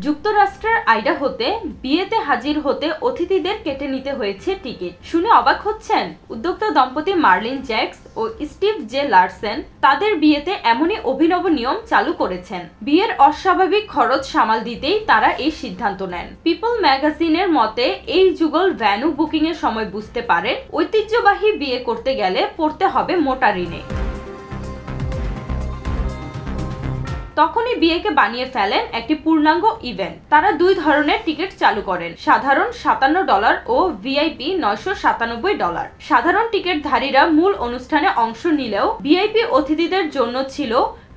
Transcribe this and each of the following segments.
যুক্তরাষ্ট্রের আইডাহোতে বিয়েতে হাজির হতে অতিথিদের কেটে নিতে হয়েছে টিকিট। শুনে অবাক হচ্ছেন? উদ্যোক্তা দম্পতি মার্লিন জ্যাক্স ও স্টিভ জে লারসেন তাদের বিয়েতে এমনই অভিনব নিয়ম চালু করেছেন। বিয়ের অস্বাভাবিক খরচ সামাল দিতেই তারা এই সিদ্ধান্ত নেন। পিপল ম্যাগাজিনের মতে, এই যুগল ভ্যানু বুকিং এর সময় বুঝতে পারেন ঐতিহ্যবাহী বিয়ে করতে গেলে পড়তে হবে মোটা ঋণে। তখনই বিয়েকে বানিয়ে ফেলেন একটি পূর্ণাঙ্গ ইভেন্ট। তারা দুই ধরনের টিকিট চালু করেন, সাধারণ $57 ও ভিআইপি $997। সাধারণ টিকিটধারীরা মূল অনুষ্ঠানে অংশ নিলেও ভিআইপি অতিথিদের জন্য ছিল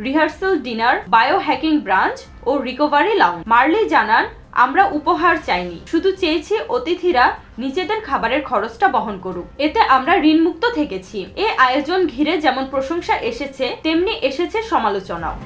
rehearsal dinner, biohacking brunch ও রিকভারি লাউঞ্জ। মার্লি জানান, আমরা উপহার চাইনি, শুধু চেয়েছি অতিথিরা নিজেদের খাবারের খরচটা বহন করুক। এতে আমরা ঋণমুক্ত থেকেছি। এ আয়োজন ঘিরে যেমন প্রশংসা এসেছে, তেমনি এসেছে সমালোচনাও।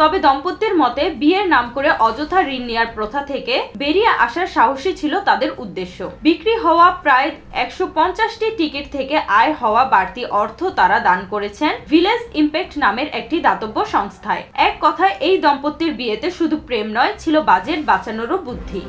তবে দম্পতির মতে, বিয়ের নাম করে অযথা ঋণ নেওয়ার প্রথা থেকে বেরিয়ে আসার সাহসী ছিল তাদের উদ্দেশ্য। বিক্রি হওয়া প্রায় 150টি টিকিট থেকে আয় হওয়া বাড়তি অর্থ তারা দান করেছেন ভিলেজ ইম্প্যাক্ট নামের একটি দাতব্য সংস্থায়। এক কথায়, এই দম্পতির বিয়েতে শুধু প্রেম নয়, ছিল বাজেট বাঁচানোরও বুদ্ধি।